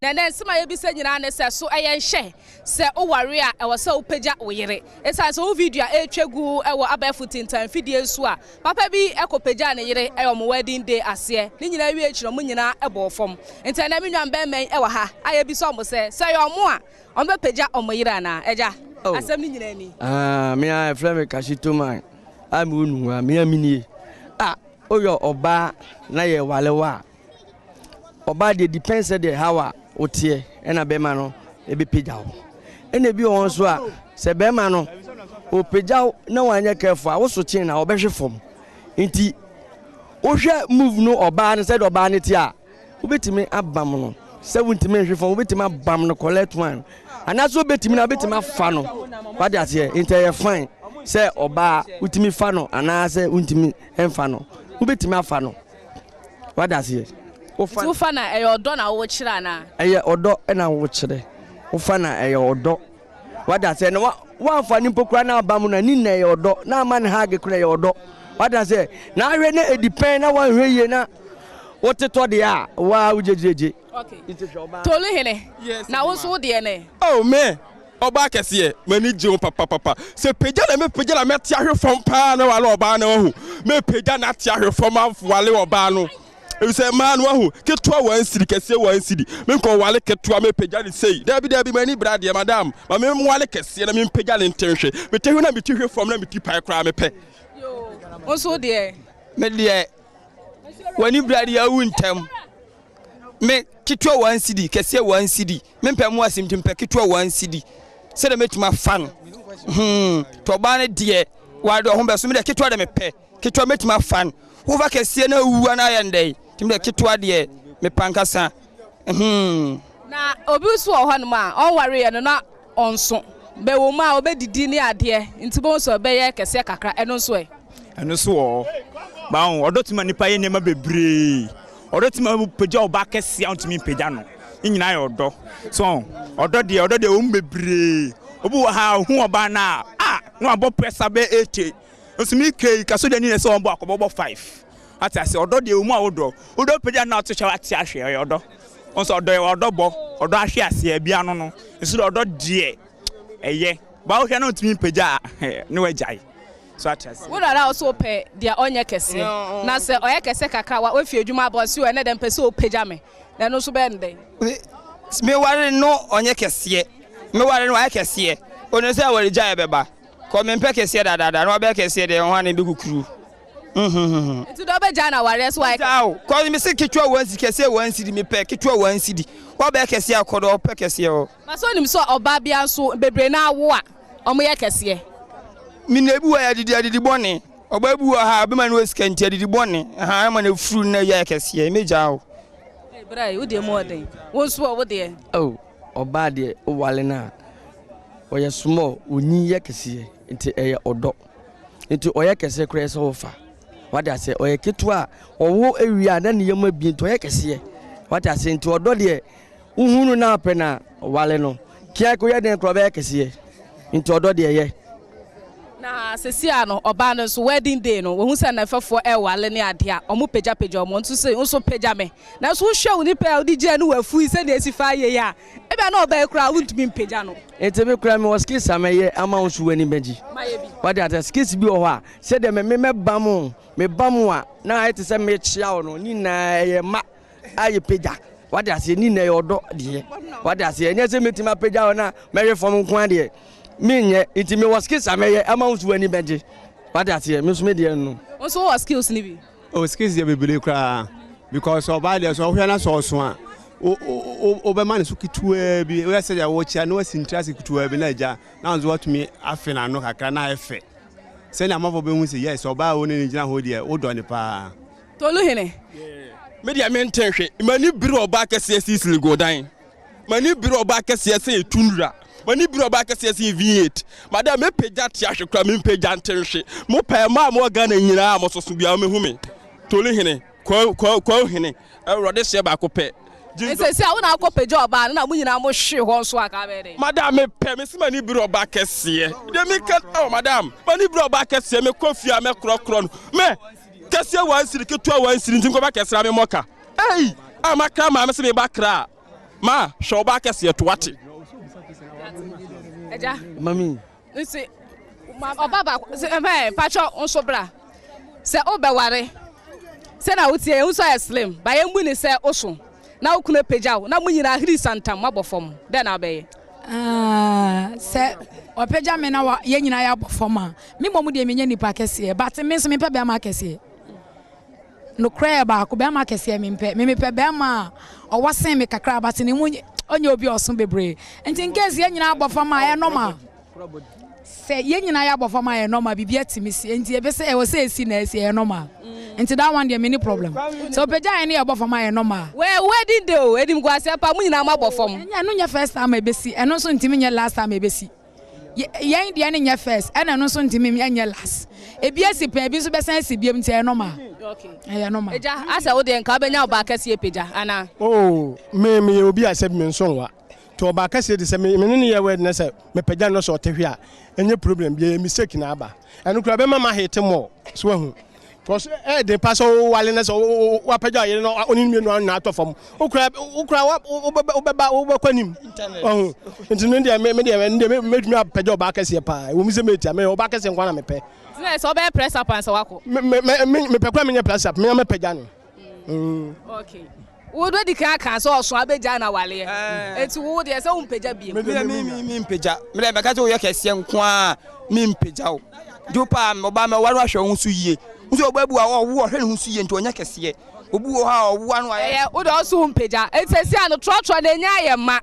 na then some ye bi se nyina ne se so ayen hye se o ware a e wo se o pagya o yere esa so video e twegu e wo abafu tintan fidie so a papa bi e ko pagya ne yere e wo wedding day ase ni nyina wi ekiro mu nyina e bo fom enta na menwan ben men e wo ha aye bi so mo se yo mo a on be pagya o mo yere na eja asem ni nyina ni me a Premtobre Kasee to man am unu me amini oyo oba na ye walewa oba de depends the how otie na be ma no e be pagya wo ene bi won so a se be ma no o pagya na wanya careful a wo so chin na obehwe fom nti o hwe move no oba ne said oba ne ti a obetimi abam no 70 hwe fom obetimi abam no collect one anaso obetimi na obetimi afa no what that here inter fine say oba utimi fa no anase untimi enfa no obetimi afa no what that here Ufa na e odo na wo kire na e odo na wo kire ufa na e odo wada say no wa fa ni pokura na ba mu na ni na e odo na ma ne ha ge kura e odo wada say na hwe na edipend na wan hwe ye na woteto de a wa ujejeje okay tolu hene na wo so de ne oh me oba kese mani je papa se pagya na me pagya na me tia hwe fom pa na wale oba na hu me pagya na tia hwe fom wale oba no e say man wahu ketua wan siri kese wan siri me ko wale ketua me pagya ni sei dabi mani brade madam ma me wale kese na me pagya ni ntenhwe me tehwe na me ti hwe fom na me ti pai kra me pe yo wo so de me de wani brade ya wuntem me ketua wan siri kese wan siri me pɛ mu asim pɛ ketua wan siri se de metuma fan to ba ne de wa do ho be so me de ketua de me pɛ ketua metuma fan wo va kese na wuwa na yendai timde ketua de me pankasa na obi so ho no ma on ware ye no na onso be wo ma obedidi ni ade nti bo so be ye kese kakra eno so eno so ba on odotima nipa ye nema bebre odotima pagya oba kese antimi pagya no nyina ye odo so odo de o bebre obi wo ha hu oba na no abo pressure be 80 osimi ke kaso de ni se on bo akobo 5 ati ase odo de omu a odo pagya na to chawa ati ahwe odo on so odo bo odo ahwe ase bia no no nso odo de eye ba wo hwe na otimi pagya ne wajai so ati ase wo dara also pe dia onye kese na se oye kese kakra wa ofie adwuma abosi we ne dem pese o pagya me na no so be ndey me ware no onye kese me ware no aye kese ono se ware jai beba ko me mpe kese dada no be kese de ho ane be kukuru Itu do be jana ware so ai ko me se ketua wansi kese wansi di me pe ketua wansi di wo be kese akodo pe kese o maso nim so oba bia so bebre na awo a omo ye kese mi na ebu ya didi bone oba ebu ha be man wesika ntia didi bone ha ma na furu na ye kese meja o brai wo de mo den wo so wo de oba de o wale na o ye small onyi ye kese nti eye odo nti o ye kese kra se wo fa wada se o ye ketua owo ewia na ne yema bi nti o ye kese wada se nti odo de uhunu na pe na wale no kia ko ye den kro be kese nti odo de ye na sesia no oba no so wedding day no wo hu se na fefo e wale ne ade a omo pagya omo nto se nso pagya me na so hwe wo ni pe odi gye no wafu se na esifa ye ya e bia na oba ekura wuntumi pagya no etebe kura me waski sameye ama nso wani beji wade ata skis bi o ho a se de me bamu a na ayete se me chia wo no ni na ye ma aye pagya wade ase ni na ye odo de wade ase enye se metima pagya wo na me fom nko ade minye itimi waski sameye ama nso wani beji wade ase me so me de no nso was skills ni bi o skills de bebele kra because oba de so hwe na so a o be man so kitua bi we say ya wo chia no asintrase kitua bi na ja na nzo watumi afe na no kakra na efe se na amafo be hu se yes oba wo ne gina ho de o do ne pa tolu hene media mentenhwe mani biro oba kese sisili godan mani biro oba kese se tunura mani biro oba kese se V8 madam me pagya tia hwe kra me pagya ntenhwe mo pa ma mo ga na nyina mo soso bia me hu me tolu hene kwa hene rode se ba ko pe ese a wona akọ pagya oba na mu nyina mo hwe ho so aka be de madam me pe me sima ni biro oba kese de me ka madam mani biro oba kese me kofia me krokro no me kese wansiri ketua wansiri nti ko ba kese me moka ei amaka ma me se me bakra ma hwɛ ɔbaa kɛseɛ to wate Eja mami nsi oba ba patcho nso bra se obeware se na wotie nso slim ba ye mbu ni se oso na wokuna pejaw na munyina hiri santam mabofom de na abaye se opeja me na ye nyina ya bofom a me momu de menye nipa kese but me so me pe be ma kese no cry ba ko be ma kese me pe be ma o wasen me kakra but ne mu onye obi oso bebre enti nkezi ye nyina bofom a ye normal se ye nyina ya bofom a ye normal bibia timisi enti e be se e wo se esi na esi ye normal enti that one there many problem so peja any abofom a ye normal we wedding day o edim go ase pa munyina ma bofom enya no nya first time e be si eno so ntimi nya last time e be si yen dia ne nya first ena no so ntimi nya last e bia si pa bi so be san si bia enti e normal okay e normal eja asa wo de nka benya oba kase peja ana oh me obi accept me nsonwa to oba kase de se me ne ye word na se me peja no so tehwe a enye problem bia mistake na aba eno kura be mama hit mo so ahu because the pass wale na so wa peja ye no oni mienu na atofom ukura kwanim oh ntino dia me me peja oba kase pa wo mi se metia me oba kase nkwa na me pe na so be press up and so wako me pe kwa me press up me peja no okay wo do di kan so oso abeja na wale enti wo de se wo mpeja biem mi mpeja me le meka to ye kese nko a mi mpeja o jupa oba me waro ahwe ho so yie nso obabu a wo hwe ho so yie nti onya kese obu wo ha owu anu aye wo do so mpeja etesi anu trotro na nya ye ma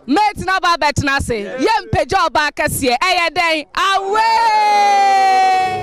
mate na ba bet na se ye mpeja oba kese eye den awe